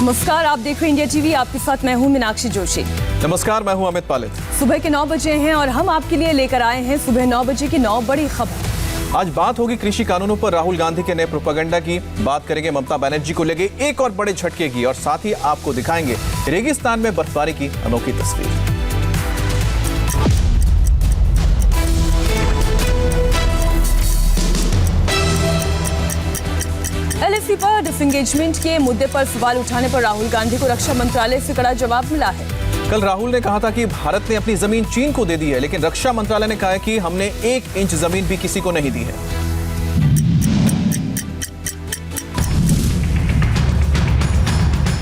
नमस्कार, आप देख रहे हैं इंडिया टीवी। आपके साथ मैं हूं मीनाक्षी जोशी। नमस्कार, मैं हूं अमित पालित। सुबह के 9 बजे हैं और हम आपके लिए लेकर आए हैं सुबह 9 बजे की 9 बड़ी खबर। आज बात होगी कृषि कानूनों पर राहुल गांधी के नए प्रोपेगेंडा की। बात करेंगे ममता बनर्जी को लगे एक और बड़े झटके की और साथ ही आपको दिखाएंगे रेगिस्तान में बर्फबारी की अनोखी तस्वीर। एलएसी पर डिसएंगेजमेंट के मुद्दे पर सवाल उठाने पर राहुल गांधी को रक्षा मंत्रालय से कड़ा जवाब मिला है। कल राहुल ने कहा था कि भारत ने अपनी जमीन चीन को दे दी है, लेकिन रक्षा मंत्रालय ने कहा है कि हमने 1 इंच जमीन भी किसी को नहीं दी है।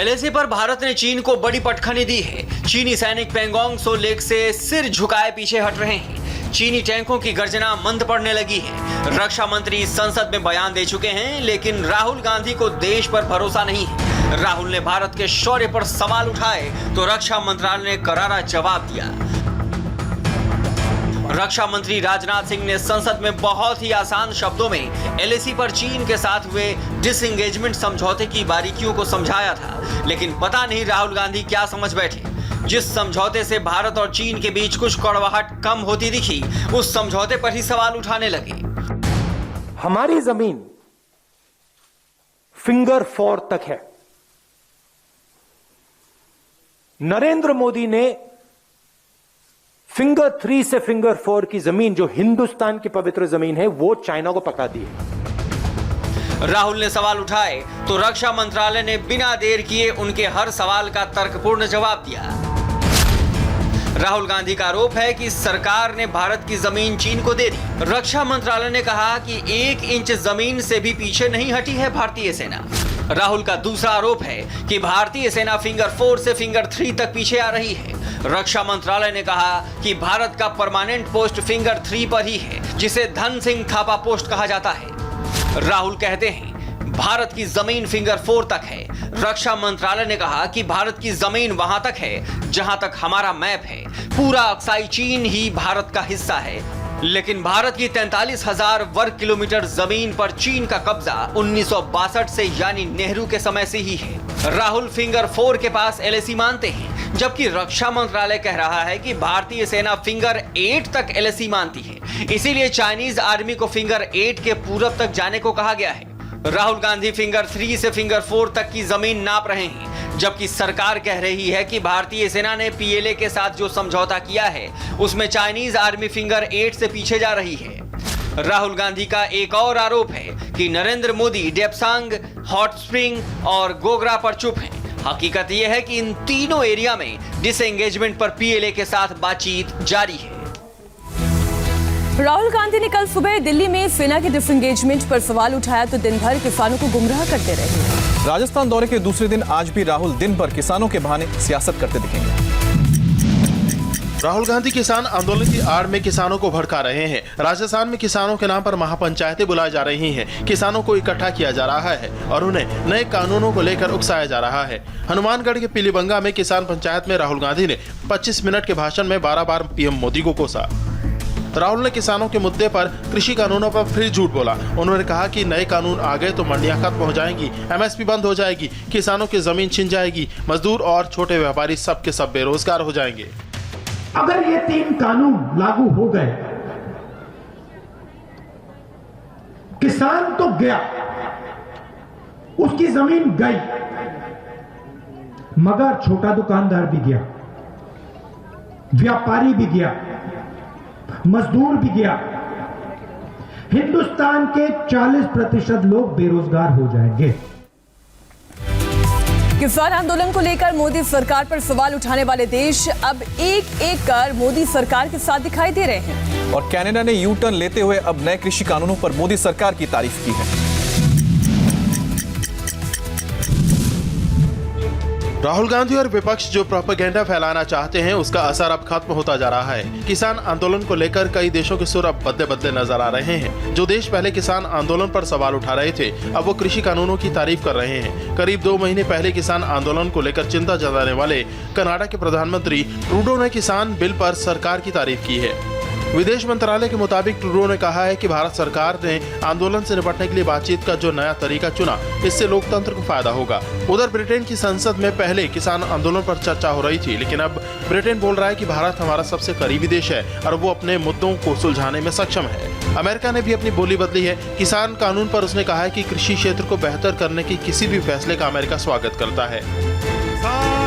एलएसी पर भारत ने चीन को बड़ी पटखनी दी है। चीनी सैनिक पेंगोंग सो लेक से सिर झुकाए पीछे हट रहे हैं। चीनी टैंकों की गर्जना मंद पड़ने लगी है। रक्षा मंत्री संसद में बयान दे चुके हैं, लेकिन राहुल गांधी को देश पर भरोसा नहीं है। राहुल ने भारत के शौर्य पर सवाल उठाए तो रक्षा मंत्रालय ने करारा जवाब दिया। रक्षा मंत्री राजनाथ सिंह ने संसद में बहुत ही आसान शब्दों में एलएसी पर चीन के साथ हुए डिसएंगेजमेंट समझौते की बारीकियों को समझाया था, लेकिन पता नहीं राहुल गांधी क्या समझ बैठे। जिस समझौते से भारत और चीन के बीच कुछ कड़वाहट कम होती दिखी, उस समझौते पर ही सवाल उठाने लगे। हमारी जमीन फिंगर 4 तक है। नरेंद्र मोदी ने फिंगर 3 से फिंगर 4 की जमीन, जो हिंदुस्तान की पवित्र जमीन है, वो चाइना को पकड़ा दी है। राहुल ने सवाल उठाए तो रक्षा मंत्रालय ने बिना देर किए उनके हर सवाल का तर्कपूर्ण जवाब दिया। राहुल गांधी का आरोप है कि सरकार ने भारत की जमीन चीन को दे दी। रक्षा मंत्रालय ने कहा कि 1 इंच जमीन से भी पीछे नहीं हटी है भारतीय सेना। राहुल का दूसरा आरोप है कि भारतीय सेना फिंगर 4 से फिंगर 3 तक पीछे आ रही है। रक्षा मंत्रालय ने कहा कि भारत का परमानेंट पोस्ट फिंगर 3 पर ही है, जिसे धन सिंह थापा पोस्ट कहा जाता है। राहुल कहते हैं भारत की जमीन फिंगर 4 तक है। रक्षा मंत्रालय ने कहा कि भारत की जमीन वहां तक है जहां तक हमारा मैप है। पूरा अक्साई चीन ही भारत का हिस्सा है, लेकिन भारत की 43,000 वर्ग किलोमीटर जमीन पर चीन का कब्जा 1962 से यानी नेहरू के समय से ही है। राहुल फिंगर 4 के पास एलएसी मानते हैं, जबकि रक्षा मंत्रालय कह रहा है कि भारतीय सेना फिंगर 8 तक एलएसी मानती है। इसीलिए चाइनीज आर्मी को फिंगर 8 के पूरब तक जाने को कहा गया है। राहुल गांधी फिंगर 3 से फिंगर 4 तक की जमीन नाप रहे हैं, जबकि सरकार कह रही है कि भारतीय सेना ने पीएलए के साथ जो समझौता किया है उसमें चाइनीज आर्मी फिंगर 8 से पीछे जा रही है। राहुल गांधी का एक और आरोप है कि नरेंद्र मोदी डेप्सांग, हॉट स्प्रिंग और गोगरा पर चुप हैं। हकीकत यह है कि इन तीनों एरिया में डिसएंगेजमेंट पर पीएलए के साथ बातचीत जारी है। राहुल गांधी ने कल सुबह दिल्ली में सेना के डिसएंगेजमेंट पर सवाल उठाया तो दिन भर किसानों को गुमराह करते रहे। राजस्थान दौरे के दूसरे दिन आज भी राहुल दिन भर किसानों के बहाने सियासत करते दिखेंगे। राहुल गांधी किसान आंदोलन की आड़ में किसानों को भड़का रहे हैं। राजस्थान में किसानों के नाम पर महापंचायतें बुलाई जा रही हैं। किसानों को इकट्ठा किया जा रहा है और उन्हें नए कानूनों को लेकर उकसाया जा रहा है। हनुमानगढ़ के पीलीबंगा में किसान पंचायत में राहुल गांधी ने 25 मिनट के भाषण में 12 बार पीएम मोदी को कोसा। राहुल ने किसानों के मुद्दे पर कृषि कानूनों पर फिर झूठ बोला। उन्होंने कहा कि नए कानून आ गए तो मंडियां खत्म हो जाएंगी, एमएसपी बंद हो जाएगी, किसानों की जमीन छिन जाएगी, मजदूर और छोटे व्यापारी सब के सब बेरोजगार हो जाएंगे। अगर ये 3 कानून लागू हो गए, किसान तो गया, उसकी जमीन गई, मगर छोटा दुकानदार भी गया, व्यापारी भी गया, मजदूर भी गया। हिंदुस्तान के 40% लोग बेरोजगार हो जाएंगे। किसान आंदोलन को लेकर मोदी सरकार पर सवाल उठाने वाले देश अब एक कर मोदी सरकार के साथ दिखाई दे रहे हैं। और कनाडा ने यू टर्न लेते हुए अब नए कृषि कानूनों पर मोदी सरकार की तारीफ की है। राहुल गांधी और विपक्ष जो प्रोपेगेंडा फैलाना चाहते हैं, उसका असर अब खत्म होता जा रहा है। किसान आंदोलन को लेकर कई देशों के सुर अब बदले बदले नजर आ रहे हैं। जो देश पहले किसान आंदोलन पर सवाल उठा रहे थे, अब वो कृषि कानूनों की तारीफ कर रहे हैं। करीब 2 महीने पहले किसान आंदोलन को लेकर चिंता जताने वाले कनाडा के प्रधानमंत्री ट्रूडो ने किसान बिल पर सरकार की तारीफ की है। विदेश मंत्रालय के मुताबिक ट्रूडो ने कहा है कि भारत सरकार ने आंदोलन से निपटने के लिए बातचीत का जो नया तरीका चुना, इससे लोकतंत्र को फायदा होगा। उधर ब्रिटेन की संसद में पहले किसान आंदोलन पर चर्चा हो रही थी, लेकिन अब ब्रिटेन बोल रहा है कि भारत हमारा सबसे करीबी देश है और वो अपने मुद्दों को सुलझाने में सक्षम है। अमेरिका ने भी अपनी बोली बदली है। किसान कानून पर उसने कहा है कि कृषि क्षेत्र को बेहतर करने के किसी भी फैसले का अमेरिका स्वागत करता है।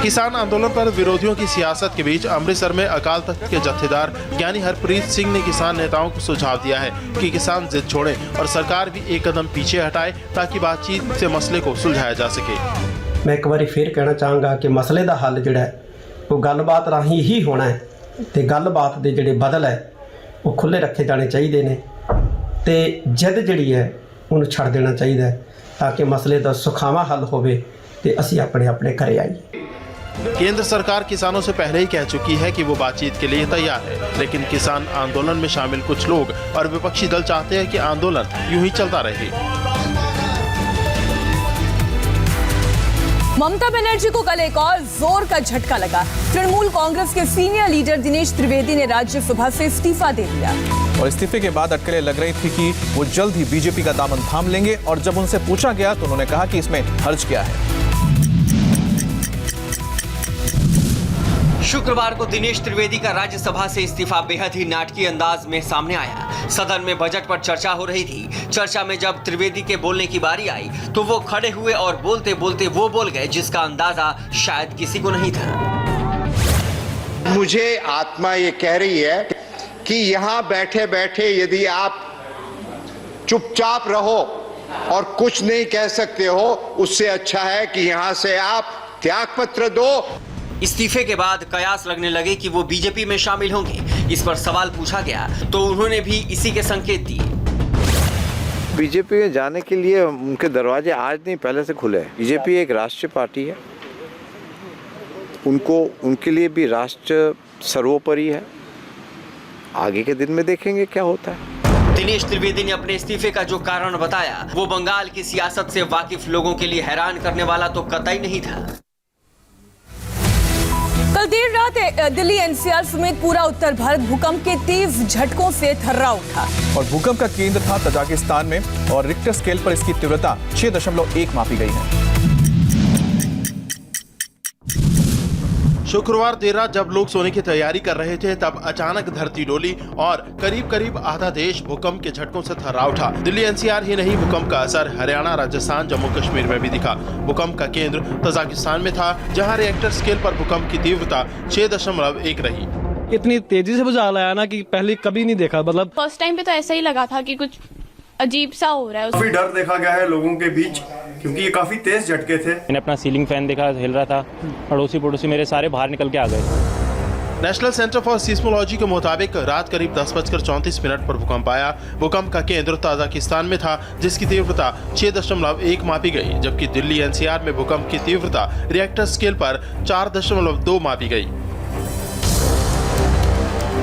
किसान आंदोलन पर विरोधियों की सियासत के बीच अमृतसर में अकाल तख्त के जत्थेदार ज्ञानी हरप्रीत सिंह ने किसान नेताओं को सुझाव दिया है कि किसान जिद छोड़े और सरकार भी एक कदम पीछे हटाए ताकि बातचीत से मसले को सुलझाया जा सके। मैं एक बार फिर कहना चाहूँगा कि मसले का हल जिहड़ा है वो गलबात राही ही होना है ते गलबात दे जिहड़े बदल है वो खुले रखे जाने चाहिए ने ते जिद जिहड़ी है उन्हें छड़ देना चाहिए ताकि मसले का सुखावा हल होवे ते असीं अपने अपने घरे आइए। केंद्र सरकार किसानों से पहले ही कह चुकी है कि वो बातचीत के लिए तैयार है, लेकिन किसान आंदोलन में शामिल कुछ लोग और विपक्षी दल चाहते हैं कि आंदोलन यूं ही चलता रहे। ममता बनर्जी को कल एक और जोर का झटका लगा। तृणमूल कांग्रेस के सीनियर लीडर दिनेश त्रिवेदी ने राज्यसभा से इस्तीफा दे दिया और इस्तीफे के बाद अटकलें लग रही थी कि वो जल्द ही बीजेपी का दामन थाम लेंगे और जब उनसे पूछा गया तो उन्होंने कहा कि इसमें हर्ज क्या है। शुक्रवार को दिनेश त्रिवेदी का राज्यसभा से इस्तीफा बेहद ही नाटकीय अंदाज में सामने आया। सदन में बजट पर चर्चा हो रही थी। चर्चा में जब त्रिवेदी के बोलने की बारी आई तो वो खड़े हुए और बोलते बोलते वो बोल गए जिसका अंदाजा शायद किसी को नहीं था। मुझे आत्मा ये कह रही है कि यहां बैठे बैठे यदि आप चुपचाप रहो और कुछ नहीं कह सकते हो, उससे अच्छा है कि यहां से आप त्यागपत्र दो। इस्तीफे के बाद कयास लगने लगे कि वो बीजेपी में शामिल होंगे। इस पर सवाल पूछा गया तो उन्होंने भी इसी के संकेत दिए। बीजेपी में जाने के लिए उनके दरवाजे आज नहीं पहले से खुले हैं। बीजेपी एक राष्ट्रीय पार्टी है, उनके लिए भी राष्ट्र सर्वोपरि है। आगे के दिन में देखेंगे क्या होता है। दिनेश त्रिवेदी ने अपने इस्तीफे का जो कारण बताया वो बंगाल की सियासत से वाकिफ लोगों के लिए हैरान करने वाला तो कतई नहीं था। कल देर रात दिल्ली एनसीआर समेत पूरा उत्तर भारत भूकंप के तेज झटकों से थर्रा उठा और भूकंप का केंद्र था तजाकिस्तान में और रिक्टर स्केल पर इसकी तीव्रता 6.1 मापी गई है। शुक्रवार देर रात जब लोग सोने की तैयारी कर रहे थे तब अचानक धरती डोली और करीब करीब आधा देश भूकंप के झटकों से थर्रा उठा। दिल्ली एनसीआर ही नहीं, भूकंप का असर हरियाणा, राजस्थान, जम्मू कश्मीर में भी दिखा। भूकंप का केंद्र तजाकिस्तान में था, जहां रिएक्टर स्केल पर भूकंप की तीव्रता 6.1 रही। इतनी तेजी से भूचाल आया ना कि पहले कभी नहीं देखा। मतलब फर्स्ट टाइम पे तो ऐसा ही लगा था कि कुछ अजीब सा हो रहा है। काफी डर देखा गया है लोगों के बीच क्योंकि ये काफी तेज झटके थे। मैंने अपना सीलिंग फैन देखा, हिल रहा था। पड़ोसी मेरे सारे बाहर निकल के आ गए। नेशनल सेंटर फॉर सिस्मोलॉजी के मुताबिक रात करीब 10:34 पर भूकंप आया। भूकंप का केंद्र ताजिकिस्तान में था, जिसकी तीव्रता 6.1 मापी गई, जबकि दिल्ली एनसीआर में भूकंप की तीव्रता रिएक्टर स्केल पर 4.2 मापी गई।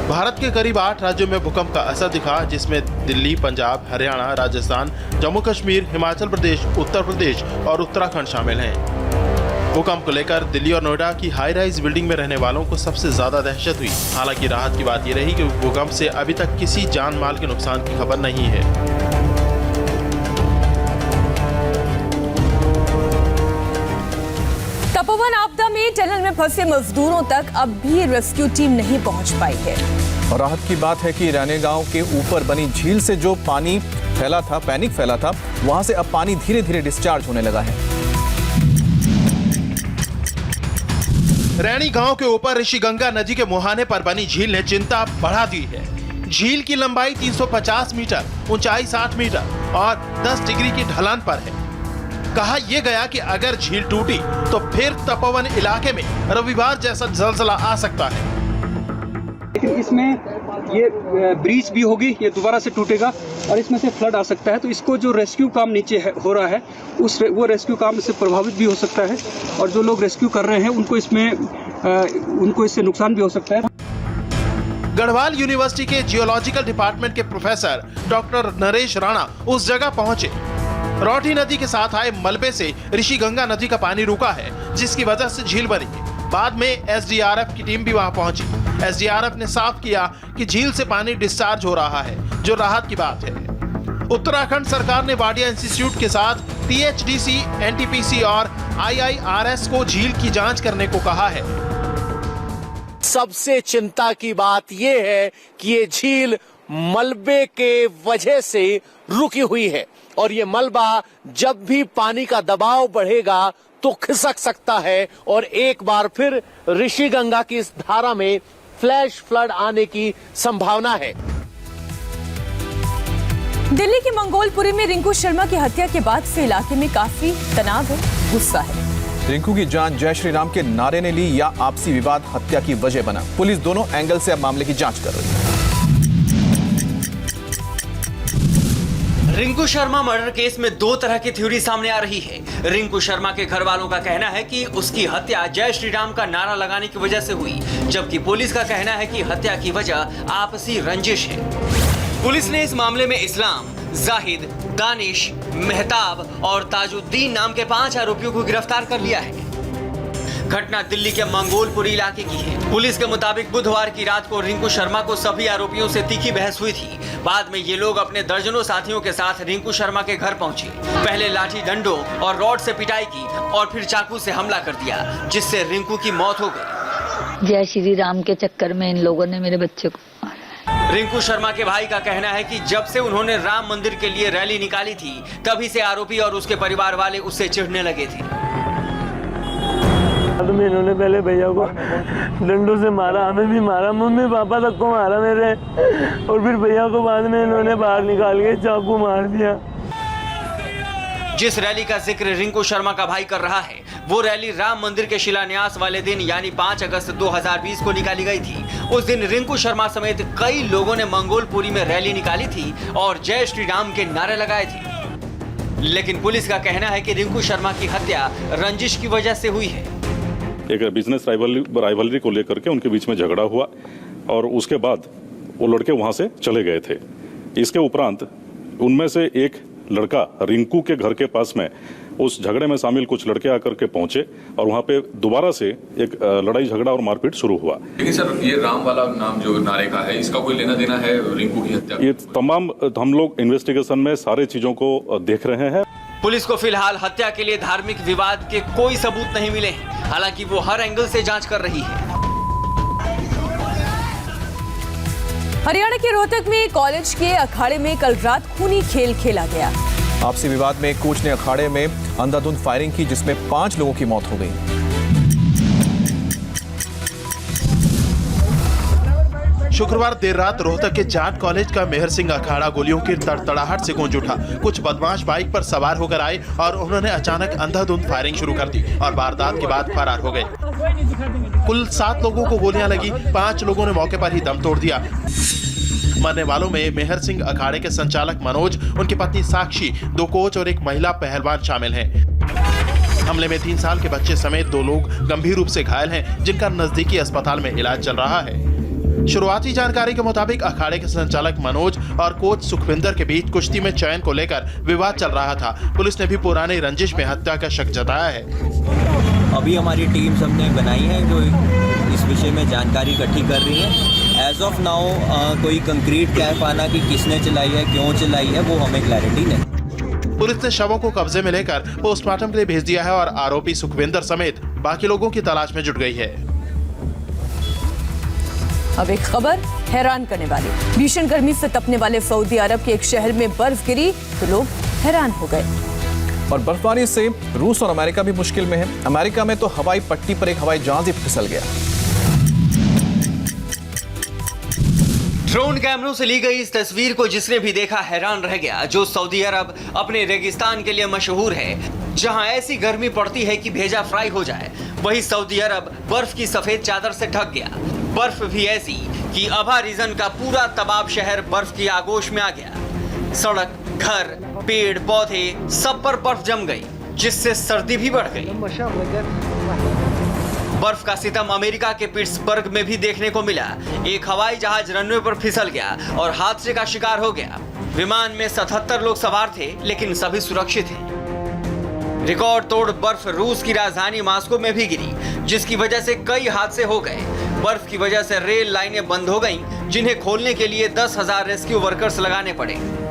भारत के करीब 8 राज्यों में भूकंप का असर दिखा, जिसमें दिल्ली, पंजाब, हरियाणा, राजस्थान, जम्मू कश्मीर, हिमाचल प्रदेश, उत्तर प्रदेश और उत्तराखंड शामिल हैं। भूकंप को लेकर दिल्ली और नोएडा की हाई राइज बिल्डिंग में रहने वालों को सबसे ज्यादा दहशत हुई। हालांकि राहत की बात यह रही कि भूकंप से अभी तक किसी जान माल के नुकसान की खबर नहीं है। तपोवन आपदा में टनल में फंसे मजदूरों तक अब भी रेस्क्यू टीम नहीं पहुंच पाई है। और राहत की बात है कि रानी गांव के ऊपर बनी झील से जो पानी फैला था, पैनिक फैला था, वहां से अब पानी धीरे धीरे डिस्चार्ज होने लगा है। रैनी गांव के ऊपर ऋषिगंगा नदी के मुहाने पर बनी झील ने चिंता बढ़ा दी है। झील की लंबाई 350 मीटर, ऊंचाई 60 मीटर और 10 डिग्री की ढलान पर है। कहा यह गया कि अगर झील टूटी तो फिर तपोवन इलाके में रविवार जैसा जलजला आ सकता है। लेकिन इसमें ये ब्रीच भी होगी, ये दोबारा से टूटेगा और इसमें से फ्लड आ सकता है। तो इसको जो रेस्क्यू काम नीचे हो रहा है वो रेस्क्यू काम से प्रभावित भी हो सकता है और जो लोग रेस्क्यू कर रहे हैं उनको इससे नुकसान भी हो सकता है। गढ़वाल यूनिवर्सिटी के जियोलॉजिकल डिपार्टमेंट के प्रोफेसर डॉक्टर नरेश राणा उस जगह पहुंचे। रौठी नदी के साथ आए मलबे से ऋषिगंगा नदी का पानी रुका है, जिसकी वजह से झील बनी। बाद में एसडीआरएफ की टीम भी वहां पहुंची। एसडीआरएफ ने साफ किया कि झील से पानी डिस्चार्ज हो रहा है, जो राहत की बात है। उत्तराखंड सरकार ने वाडिया इंस्टीट्यूट के साथ टीएचडीसी, एनटीपीसी और आईआईआरएस को झील की जांच करने को कहा है। सबसे चिंता की बात यह है कि ये झील मलबे के वजह से रुकी हुई है और ये मलबा जब भी पानी का दबाव बढ़ेगा तो खिसक सकता है और एक बार फिर ऋषिगंगा की इस धारा में फ्लैश फ्लड आने की संभावना है। दिल्ली के मंगोलपुरी में रिंकू शर्मा की हत्या के बाद से इलाके में काफी तनाव है, गुस्सा है। रिंकू की जान जय श्री राम के नारे ने ली या आपसी विवाद हत्या की वजह बना, पुलिस दोनों एंगल से अब मामले की जांच कर रही है। रिंकू शर्मा मर्डर केस में दो तरह की थ्योरी सामने आ रही है। रिंकू शर्मा के घर वालों का कहना है कि उसकी हत्या जय श्री राम का नारा लगाने की वजह से हुई, जबकि पुलिस का कहना है कि हत्या की वजह आपसी रंजिश है। पुलिस ने इस मामले में इस्लाम, जाहिद, दानिश, मेहताब और ताजुद्दीन नाम के 5 आरोपियों को गिरफ्तार कर लिया है। घटना दिल्ली के मंगोलपुरी इलाके की है। पुलिस के मुताबिक बुधवार की रात को रिंकू शर्मा को सभी आरोपियों से तीखी बहस हुई थी। बाद में ये लोग अपने दर्जनों साथियों के साथ रिंकू शर्मा के घर पहुंचे। पहले लाठी डंडों और रॉड से पिटाई की और फिर चाकू से हमला कर दिया, जिससे रिंकू की मौत हो गई। जय श्री राम के चक्कर में इन लोगों ने मेरे बच्चे को मारा। रिंकू शर्मा के भाई का कहना है कि जब से उन्होंने राम मंदिर के लिए रैली निकाली थी, तभी से आरोपी और उसके परिवार वाले उससे चिढ़ने लगे थे। इन्होंने पहले भैया को डंडों से मारा, हमें भी मारा, मम्मी पापा तक को मारा मेरे, और फिर भैया को बाद में इन्होंने बाहर निकाल के चाकू मार दिया। जिस रैली का जिक्र रिंकू शर्मा का भाई कर रहा है, वो रैली राम मंदिर के शिलान्यास वाले दिन यानी 5 अगस्त 2020 को निकाली गई थी। उस दिन रिंकू शर्मा समेत कई लोगों ने मंगोलपुरी में रैली निकाली थी और जय श्री राम के नारे लगाए थे। लेकिन पुलिस का कहना है कि रिंकू शर्मा की हत्या रंजिश की वजह से हुई है। एक बिजनेस राइवलरी को लेकर के उनके बीच में झगड़ा हुआ और उसके बाद वो लड़के वहां से चले गए थे। इसके उपरांत उनमें से एक लड़का रिंकू के घर के पास में उस झगड़े में शामिल कुछ लड़के आकर के पहुंचे और वहां पे दोबारा से एक लड़ाई झगड़ा और मारपीट शुरू हुआ। लेकिन सर, ये राम वाला नाम जो नारे का है, इसका कोई लेना देना है रिंकू की हत्या? ये तमाम हम लोग इन्वेस्टिगेशन में सारे चीजों को देख रहे हैं। पुलिस को फिलहाल हत्या के लिए धार्मिक विवाद के कोई सबूत नहीं मिले हैं, हालांकि वो हर एंगल से जांच कर रही है। हरियाणा के रोहतक में कॉलेज के अखाड़े में कल रात खूनी खेल खेला गया। आपसी विवाद में कोच ने अखाड़े में अंधाधुंध फायरिंग की, जिसमें 5 लोगों की मौत हो गई। शुक्रवार देर रात रोहतक के जाट कॉलेज का मेहर सिंह अखाड़ा गोलियों की तड़तड़ाहट से गूंज उठा। कुछ बदमाश बाइक पर सवार होकर आए और उन्होंने अचानक अंधाधुंध फायरिंग शुरू कर दी और वारदात के बाद फरार हो गए। कुल 7 लोगों को गोलियां लगी, 5 लोगों ने मौके पर ही दम तोड़ दिया। मरने वालों में मेहर सिंह अखाड़े के संचालक मनोज, उनकी पत्नी साक्षी, 2 कोच और एक महिला पहलवान शामिल हैं। हमले में 3 साल के बच्चे समेत 2 लोग गंभीर रूप से घायल हैं, जिनका नजदीकी अस्पताल में इलाज चल रहा है। शुरुआती जानकारी के मुताबिक अखाड़े के संचालक मनोज और कोच सुखविंदर के बीच कुश्ती में चयन को लेकर विवाद चल रहा था। पुलिस ने भी पुराने रंजिश में हत्या का शक जताया है। अभी हमारी टीम सबने बनाई है जो इस विषय में जानकारी इकट्ठी कर रही है। एज ऑफ नाउ कोई कंक्रीट कह पाना कि किसने चलाई है, क्यों चलाई है, वो हमें क्लैरिटी नहीं। पुलिस ने शवों को कब्जे में लेकर पोस्टमार्टम के लिए भेज दिया है और आरोपी सुखविंदर समेत बाकी लोगों की तलाश में जुट गई है। अब एक खबर हैरान करने वाली। भीषण गर्मी से तपने वाले सऊदी अरब के एक शहर में बर्फ गिरी तो लोग हैरान हो गए। और बर्फबारी से रूस और अमेरिका भी मुश्किल में है। अमेरिका में तो हवाई पट्टी पर एक हवाई जहाज ही फिसल गया। ड्रोन कैमरों से ली गई इस तस्वीर को जिसने भी देखा हैरान रह गया। जो सऊदी अरब अपने रेगिस्तान के लिए मशहूर है, जहां ऐसी गर्मी पड़ती है कि भेजा फ्राई हो जाए, वही सऊदी अरब बर्फ की सफेद चादर से ढक गया। बर्फ भी ऐसी कि अभा रीजन का पूरा तबाब शहर बर्फ की आगोश में आ गया। सड़क, घर, पेड़ पौधे सब पर बर्फ जम गई, जिससे सर्दी भी बढ़ गई। बर्फ का सितम अमेरिका के पिट्सबर्ग में भी देखने को मिला। एक हवाई जहाज रनवे पर फिसल गया और हादसे का शिकार हो गया। विमान में 77 लोग सवार थे, लेकिन सभी सुरक्षित हैं। रिकॉर्ड तोड़ बर्फ रूस की राजधानी मॉस्को में भी गिरी, जिसकी वजह से कई हादसे हो गए। बर्फ की वजह से रेल लाइनें बंद हो गईं, जिन्हें खोलने के लिए 10,000 रेस्क्यू वर्कर्स लगाने पड़े।